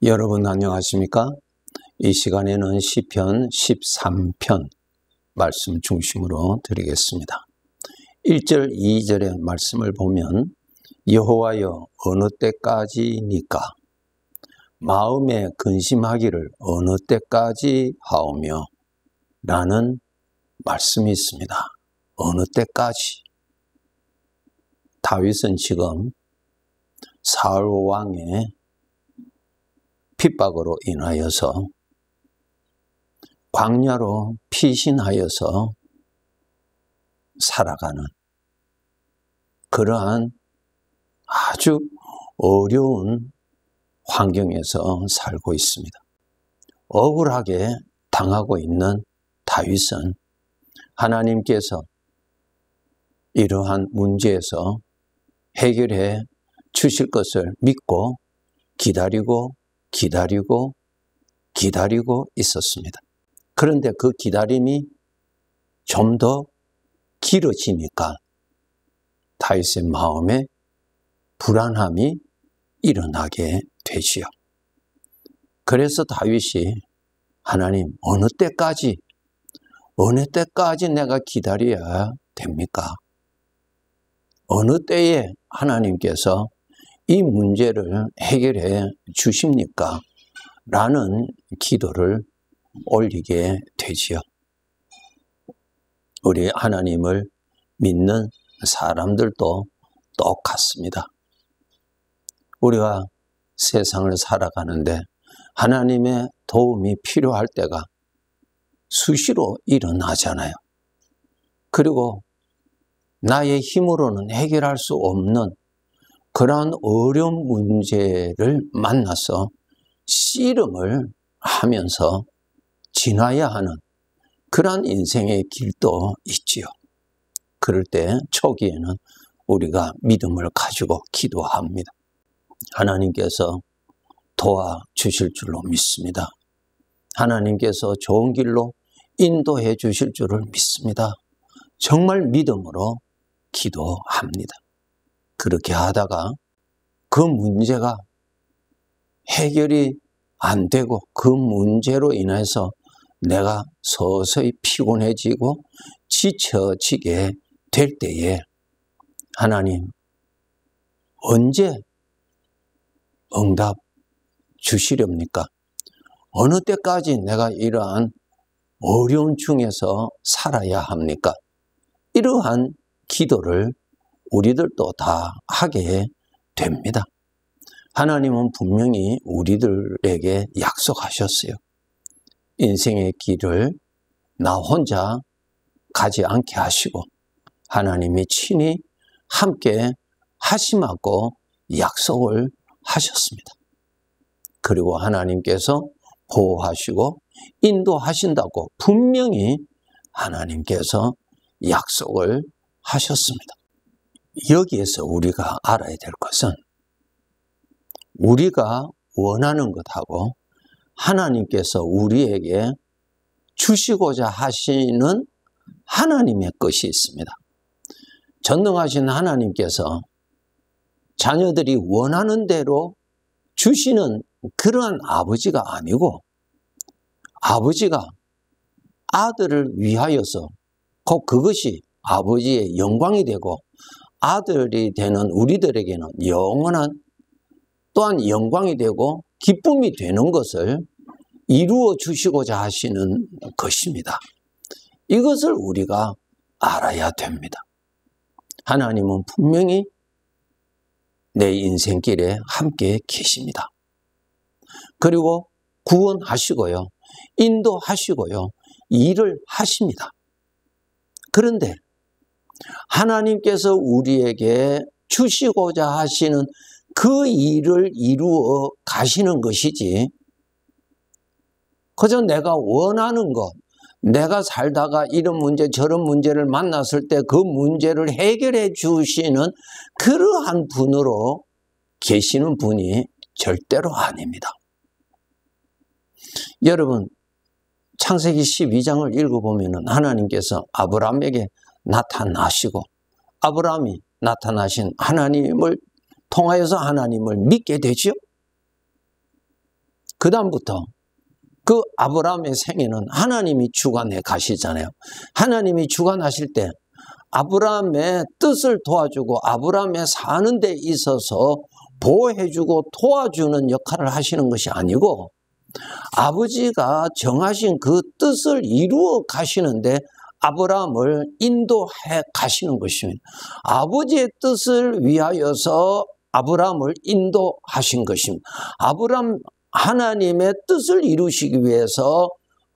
여러분 안녕하십니까? 이 시간에는 시편 13편 말씀 중심으로 드리겠습니다. 1절, 2절의 말씀을 보면 여호와여 어느 때까지니까 마음에 근심하기를 어느 때까지 하오며 라는 말씀이 있습니다. 어느 때까지. 다윗은 지금 사울 왕의 핍박으로 인하여서 광야로 피신하여서 살아가는 그러한 아주 어려운 환경에서 살고 있습니다. 억울하게 당하고 있는 다윗은 하나님께서 이러한 문제에서 해결해 주실 것을 믿고 기다리고 있었습니다. 그런데 그 기다림이 좀 더 길어지니까 다윗의 마음에 불안함이 일어나게 되지요. 그래서 다윗이 하나님 어느 때까지 내가 기다려야 됩니까? 어느 때에 하나님께서 이 문제를 해결해 주십니까? 라는 기도를 올리게 되지요. 우리 하나님을 믿는 사람들도 똑같습니다. 우리가 세상을 살아가는데 하나님의 도움이 필요할 때가 수시로 일어나잖아요. 그리고 나의 힘으로는 해결할 수 없는 그러한 어려운 문제를 만나서 씨름을 하면서 지나야 하는 그러한 인생의 길도 있지요. 그럴 때 초기에는 우리가 믿음을 가지고 기도합니다. 하나님께서 도와주실 줄로 믿습니다. 하나님께서 좋은 길로 인도해 주실 줄을 믿습니다. 정말 믿음으로 기도합니다. 그렇게 하다가 그 문제가 해결이 안 되고 그 문제로 인해서 내가 서서히 피곤해지고 지쳐지게 될 때에 하나님 언제 응답 주시렵니까? 어느 때까지 내가 이러한 어려운 중에서 살아야 합니까? 이러한 기도를 우리들도 다 하게 됩니다. 하나님은 분명히 우리들에게 약속하셨어요. 인생의 길을 나 혼자 가지 않게 하시고 하나님이 친히 함께 하시라고 약속을 하셨습니다. 그리고 하나님께서 보호하시고 인도하신다고 분명히 하나님께서 약속을 하셨습니다. 여기에서 우리가 알아야 될 것은 우리가 원하는 것하고 하나님께서 우리에게 주시고자 하시는 하나님의 것이 있습니다. 전능하신 하나님께서 자녀들이 원하는 대로 주시는 그러한 아버지가 아니고 아버지가 아들을 위하여서 곧 그것이 아버지의 영광이 되고 아들이 되는 우리들에게는 영원한 또한 영광이 되고 기쁨이 되는 것을 이루어 주시고자 하시는 것입니다. 이것을 우리가 알아야 됩니다. 하나님은 분명히 내 인생길에 함께 계십니다. 그리고 구원하시고요, 인도하시고요, 일을 하십니다. 그런데 하나님께서 우리에게 주시고자 하시는 그 일을 이루어 가시는 것이지 그저 내가 원하는 것, 내가 살다가 이런 문제 저런 문제를 만났을 때 그 문제를 해결해 주시는 그러한 분으로 계시는 분이 절대로 아닙니다. 여러분, 창세기 12장을 읽어보면 하나님께서 아브라함에게 나타나시고 아브라함이 나타나신 하나님을 통하여서 하나님을 믿게 되죠. 그 다음부터 그 아브라함의 생애는 하나님이 주관해 가시잖아요. 하나님이 주관하실 때 아브라함의 뜻을 도와주고 아브라함의 사는 데 있어서 보호해주고 도와주는 역할을 하시는 것이 아니고 아버지가 정하신 그 뜻을 이루어 가시는데 아브라함을 인도해 가시는 것입니다. 아버지의 뜻을 위하여서 아브라함을 인도하신 것입니다. 아브라함 하나님의 뜻을 이루시기 위해서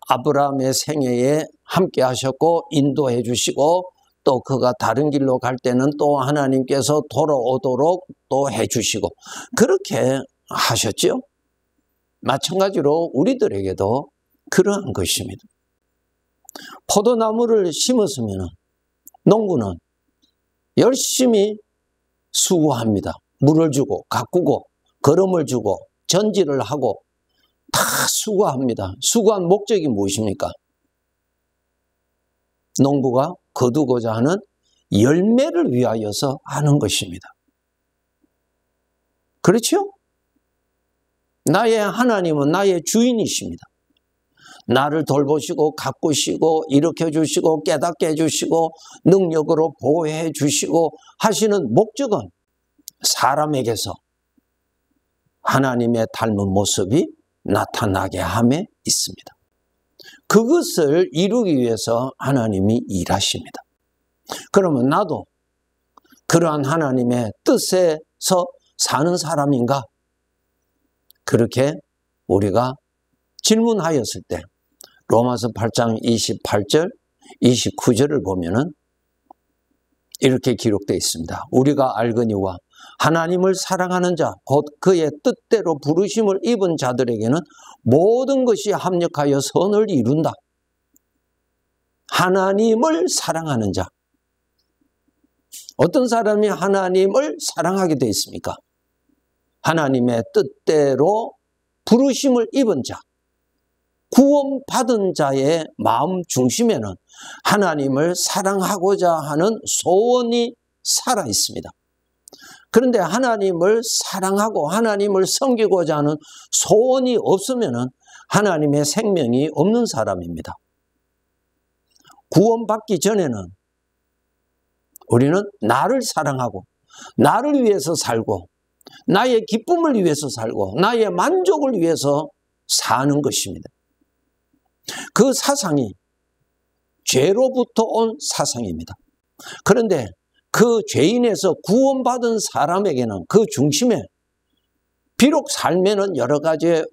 아브라함의 생애에 함께 하셨고 인도해 주시고 또 그가 다른 길로 갈 때는 또 하나님께서 돌아오도록 또 해주시고 그렇게 하셨죠. 마찬가지로 우리들에게도 그러한 것입니다. 포도나무를 심었으면 농부는 열심히 수고합니다. 물을 주고 가꾸고 거름을 주고 전지를 하고 다 수고합니다. 수고한 목적이 무엇입니까? 농부가 거두고자 하는 열매를 위하여서 하는 것입니다. 그렇죠? 나의 하나님은 나의 주인이십니다. 나를 돌보시고 가꾸시고 일으켜주시고 깨닫게 해주시고 능력으로 보호해 주시고 하시는 목적은 사람에게서 하나님의 닮은 모습이 나타나게 함에 있습니다. 그것을 이루기 위해서 하나님이 일하십니다. 그러면 나도 그러한 하나님의 뜻에서 사는 사람인가? 그렇게 우리가 질문하였을 때 로마서 8장 28절, 29절을 보면은 이렇게 기록되어 있습니다. 우리가 알거니와 하나님을 사랑하는 자, 곧 그의 뜻대로 부르심을 입은 자들에게는 모든 것이 합력하여 선을 이룬다. 하나님을 사랑하는 자. 어떤 사람이 하나님을 사랑하게 되어 있습니까? 하나님의 뜻대로 부르심을 입은 자. 구원받은 자의 마음 중심에는 하나님을 사랑하고자 하는 소원이 살아 있습니다. 그런데 하나님을 사랑하고 하나님을 섬기고자 하는 소원이 없으면 하나님의 생명이 없는 사람입니다. 구원받기 전에는 우리는 나를 사랑하고 나를 위해서 살고 나의 기쁨을 위해서 살고 나의 만족을 위해서 사는 것입니다. 그 사상이 죄로부터 온 사상입니다. 그런데 그 죄인에서 구원받은 사람에게는 그 중심에 비록 삶에는 여러 가지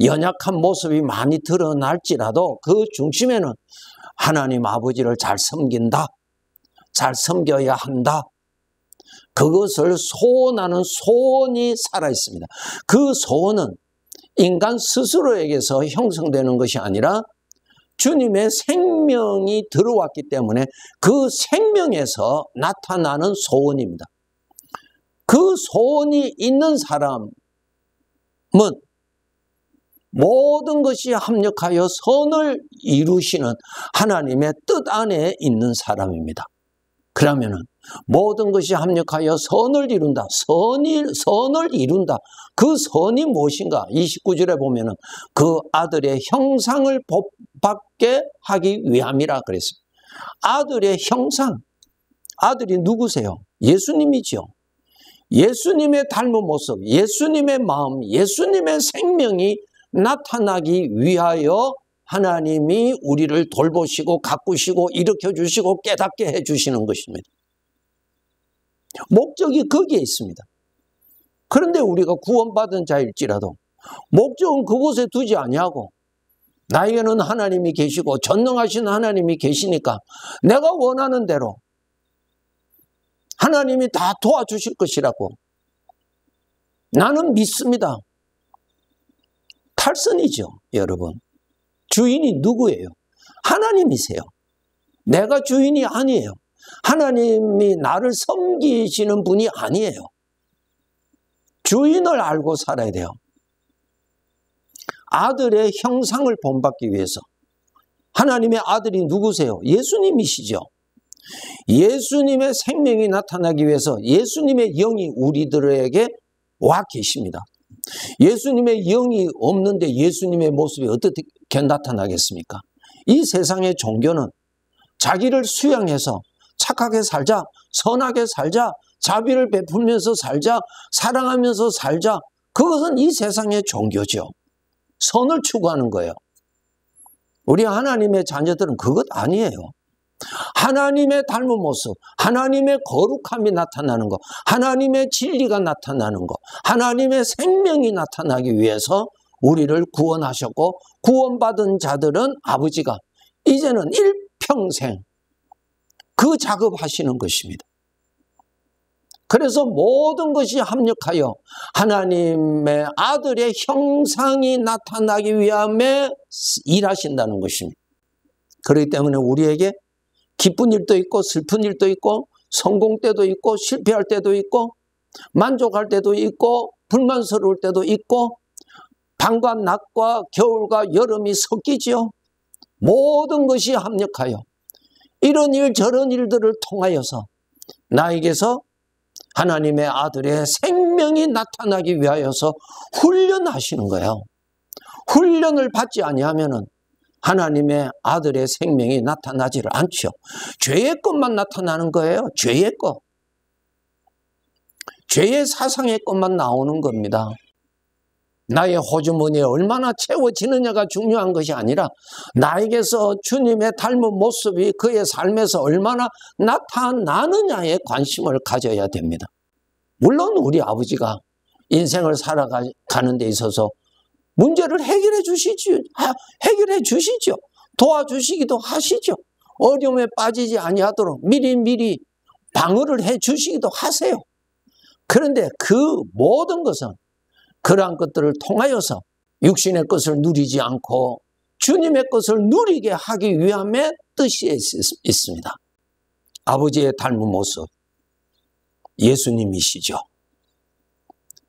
연약한 모습이 많이 드러날지라도 그 중심에는 하나님 아버지를 잘 섬긴다. 잘 섬겨야 한다. 그것을 소원하는 소원이 살아있습니다. 그 소원은 인간 스스로에게서 형성되는 것이 아니라 주님의 생명이 들어왔기 때문에 그 생명에서 나타나는 소원입니다. 그 소원이 있는 사람은 모든 것이 합력하여 선을 이루시는 하나님의 뜻 안에 있는 사람입니다. 그러면은 모든 것이 합력하여 선을 이룬다. 선을 이룬다. 그 선이 무엇인가? 29절에 보면은 그 아들의 형상을 본받게 하기 위함이라 그랬습니다. 아들의 형상. 아들이 누구세요? 예수님이죠. 예수님의 닮은 모습, 예수님의 마음, 예수님의 생명이 나타나기 위하여 하나님이 우리를 돌보시고 가꾸시고 일으켜주시고 깨닫게 해주시는 것입니다. 목적이 거기에 있습니다. 그런데 우리가 구원받은 자일지라도 목적은 그곳에 두지 아니하고 나에게는 하나님이 계시고 전능하신 하나님이 계시니까 내가 원하는 대로 하나님이 다 도와주실 것이라고 나는 믿습니다. 탈선이죠, 여러분. 주인이 누구예요? 하나님이세요. 내가 주인이 아니에요. 하나님이 나를 섬기시는 분이 아니에요. 주인을 알고 살아야 돼요. 아들의 형상을 본받기 위해서 하나님의 아들이 누구세요? 예수님이시죠. 예수님의 생명이 나타나기 위해서 예수님의 영이 우리들에게 와 계십니다. 예수님의 영이 없는데 예수님의 모습이 어떻게 나타나겠습니까? 이 세상의 종교는 자기를 수양해서 착하게 살자, 선하게 살자, 자비를 베풀면서 살자, 사랑하면서 살자, 그것은 이 세상의 종교죠. 선을 추구하는 거예요. 우리 하나님의 자녀들은 그것 아니에요. 하나님의 닮은 모습, 하나님의 거룩함이 나타나는 것, 하나님의 진리가 나타나는 것, 하나님의 생명이 나타나기 위해서 우리를 구원하셨고, 구원받은 자들은 아버지가 이제는 일평생 그 작업하시는 것입니다. 그래서 모든 것이 합력하여 하나님의 아들의 형상이 나타나기 위함에 일하신다는 것입니다. 그렇기 때문에 우리에게 기쁜 일도 있고 슬픈 일도 있고 성공 때도 있고 실패할 때도 있고 만족할 때도 있고 불만스러울 때도 있고 밤과 낮과 겨울과 여름이 섞이죠. 모든 것이 합력하여 이런 일 저런 일들을 통하여서 나에게서 하나님의 아들의 생명이 나타나기 위하여서 훈련하시는 거예요. 훈련을 받지 아니하면은 하나님의 아들의 생명이 나타나지를 않죠. 죄의 것만 나타나는 거예요. 죄의 것. 죄의 사상의 것만 나오는 겁니다. 나의 호주머니에 얼마나 채워지느냐가 중요한 것이 아니라 나에게서 주님의 닮은 모습이 그의 삶에서 얼마나 나타나느냐에 관심을 가져야 됩니다. 물론 우리 아버지가 인생을 살아가는 데 있어서 문제를 해결해 주시죠. 도와주시기도 하시죠. 어려움에 빠지지 아니하도록 미리 방어를 해 주시기도 하세요. 그런데 그 모든 것은 그러한 것들을 통하여서 육신의 것을 누리지 않고 주님의 것을 누리게 하기 위함의 뜻이 있습니다. 아버지의 닮은 모습, 예수님이시죠.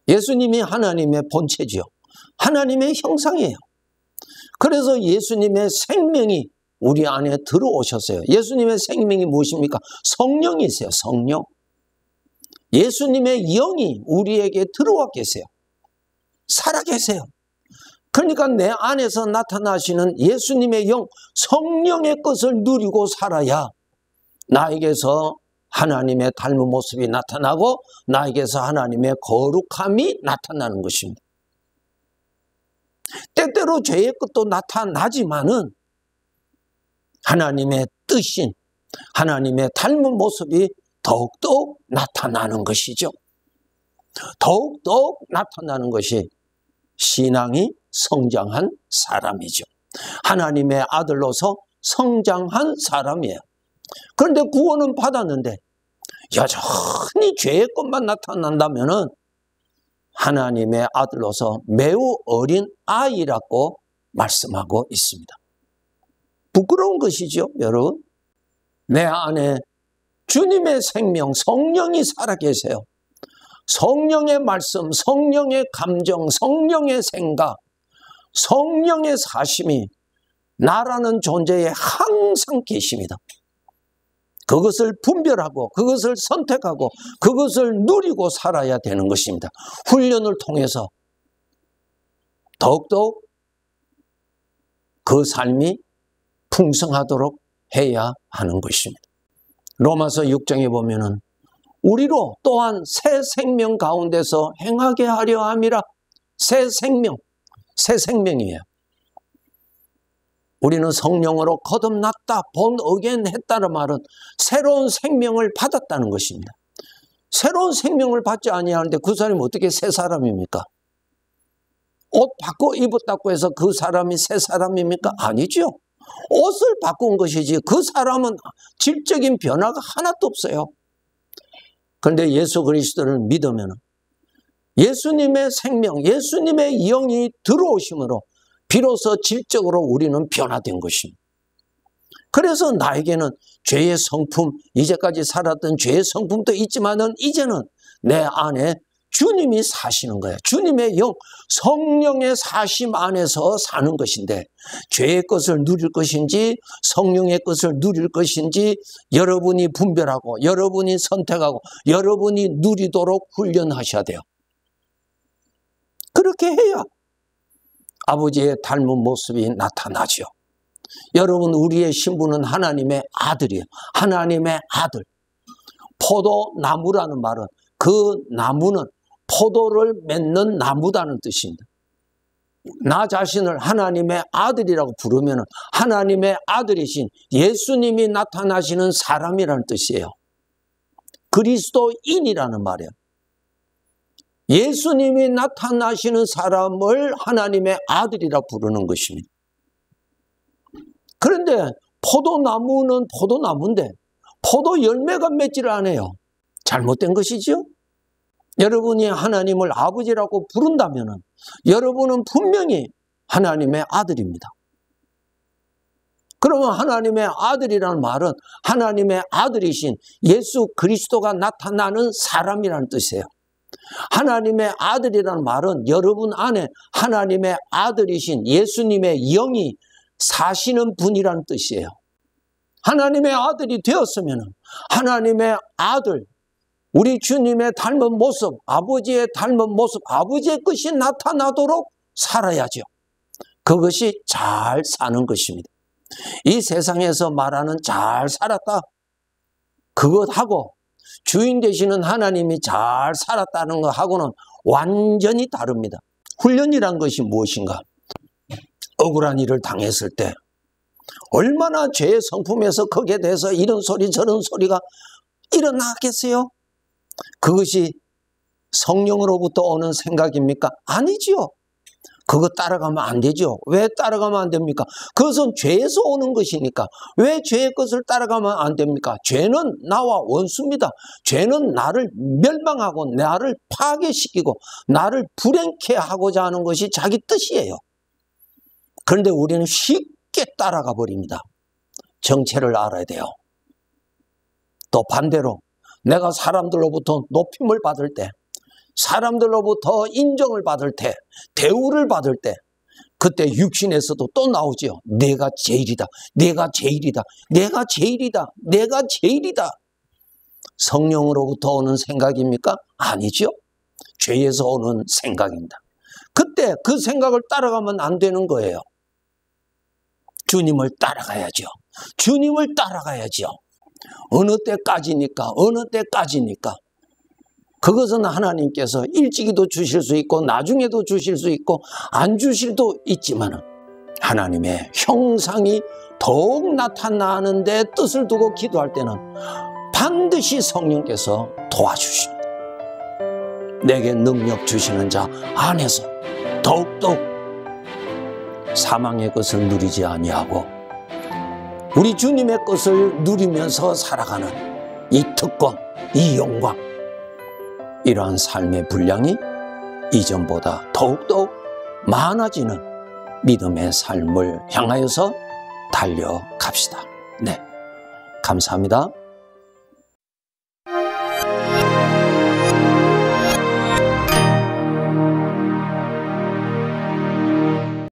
예수님이 하나님의 본체죠. 하나님의 형상이에요. 그래서 예수님의 생명이 우리 안에 들어오셨어요. 예수님의 생명이 무엇입니까? 성령이세요. 성령. 예수님의 영이 우리에게 들어와 계세요. 살아 계세요. 그러니까 내 안에서 나타나시는 예수님의 영, 성령의 것을 누리고 살아야 나에게서 하나님의 닮은 모습이 나타나고 나에게서 하나님의 거룩함이 나타나는 것입니다. 때때로 죄의 것도 나타나지만은 하나님의 뜻인 하나님의 닮은 모습이 더욱더욱 나타나는 것이죠. 더욱더욱 나타나는 것이 신앙이 성장한 사람이죠. 하나님의 아들로서 성장한 사람이에요. 그런데 구원은 받았는데 여전히 죄의 것만 나타난다면은 하나님의 아들로서 매우 어린 아이라고 말씀하고 있습니다. 부끄러운 것이죠, 여러분. 내 안에 주님의 생명, 성령이 살아계세요. 성령의 말씀, 성령의 감정, 성령의 생각, 성령의 사심이 나라는 존재에 항상 계십니다. 그것을 분별하고 그것을 선택하고 그것을 누리고 살아야 되는 것입니다. 훈련을 통해서 더욱더욱 그 삶이 풍성하도록 해야 하는 것입니다. 로마서 6장에 보면은 우리로 또한 새 생명 가운데서 행하게 하려 함이라. 새 생명, 새 생명이에요. 우리는 성령으로 거듭났다, born again 했다는 말은 새로운 생명을 받았다는 것입니다. 새로운 생명을 받지 아니하는데 그 사람이 어떻게 새 사람입니까? 옷 바꿔 입었다고 해서 그 사람이 새 사람입니까? 아니죠. 옷을 바꾼 것이지 그 사람은 질적인 변화가 하나도 없어요. 그런데 예수 그리스도를 믿으면 예수님의 생명, 예수님의 영이 들어오심으로 비로소 질적으로 우리는 변화된 것입니다. 그래서 나에게는 죄의 성품, 이제까지 살았던 죄의 성품도 있지만은 이제는 내 안에 주님이 사시는 거예요. 주님의 영, 성령의 사심 안에서 사는 것인데 죄의 것을 누릴 것인지 성령의 것을 누릴 것인지 여러분이 분별하고 여러분이 선택하고 여러분이 누리도록 훈련하셔야 돼요. 그렇게 해야 아버지의 닮은 모습이 나타나죠. 여러분, 우리의 신분은 하나님의 아들이에요. 하나님의 아들. 포도나무라는 말은 그 나무는 포도를 맺는 나무다는 뜻입니다. 나 자신을 하나님의 아들이라고 부르면 하나님의 아들이신 예수님이 나타나시는 사람이라는 뜻이에요. 그리스도인이라는 말이에요. 예수님이 나타나시는 사람을 하나님의 아들이라고 부르는 것입니다. 그런데 포도나무는 포도나무인데 포도 열매가 맺지를 않아요. 잘못된 것이죠. 여러분이 하나님을 아버지라고 부른다면 여러분은 분명히 하나님의 아들입니다. 그러면 하나님의 아들이라는 말은 하나님의 아들이신 예수 그리스도가 나타나는 사람이라는 뜻이에요. 하나님의 아들이라는 말은 여러분 안에 하나님의 아들이신 예수님의 영이 사시는 분이라는 뜻이에요. 하나님의 아들이 되었으면 하나님의 아들, 우리 주님의 닮은 모습, 아버지의 닮은 모습, 아버지의 것이 나타나도록 살아야죠. 그것이 잘 사는 것입니다. 이 세상에서 말하는 잘 살았다, 그것하고 주인 되시는 하나님이 잘 살았다는 것하고는 완전히 다릅니다. 훈련이란 것이 무엇인가? 억울한 일을 당했을 때 얼마나 죄의 성품에서 거기에 대해서 이런 소리 저런 소리가 일어나겠어요? 그것이 성령으로부터 오는 생각입니까? 아니지요. 그거 따라가면 안 되죠. 왜 따라가면 안 됩니까? 그것은 죄에서 오는 것이니까. 왜 죄의 것을 따라가면 안 됩니까? 죄는 나와 원수입니다. 죄는 나를 멸망하고 나를 파괴시키고 나를 불행케 하고자 하는 것이 자기 뜻이에요. 그런데 우리는 쉽게 따라가 버립니다. 정체를 알아야 돼요. 또 반대로 내가 사람들로부터 높임을 받을 때, 사람들로부터 인정을 받을 때, 대우를 받을 때, 그때 육신에서도 또 나오죠. 내가 제일이다. 내가 제일이다. 내가 제일이다. 내가 제일이다. 성령으로부터 오는 생각입니까? 아니죠. 죄에서 오는 생각입니다. 그때 그 생각을 따라가면 안 되는 거예요. 주님을 따라가야죠. 주님을 따라가야죠. 어느 때까지니까, 어느 때까지니까. 그것은 하나님께서 일찍이도 주실 수 있고 나중에도 주실 수 있고 안 주실도 있지만 하나님의 형상이 더욱 나타나는 데 뜻을 두고 기도할 때는 반드시 성령께서 도와주십니다. 내게 능력 주시는 자 안에서 더욱더욱 사망의 것을 누리지 아니하고 우리 주님의 것을 누리면서 살아가는 이 특권, 이 영광, 이러한 삶의 분량이 이전보다 더욱더욱 많아지는 믿음의 삶을 향하여서 달려갑시다. 네, 감사합니다.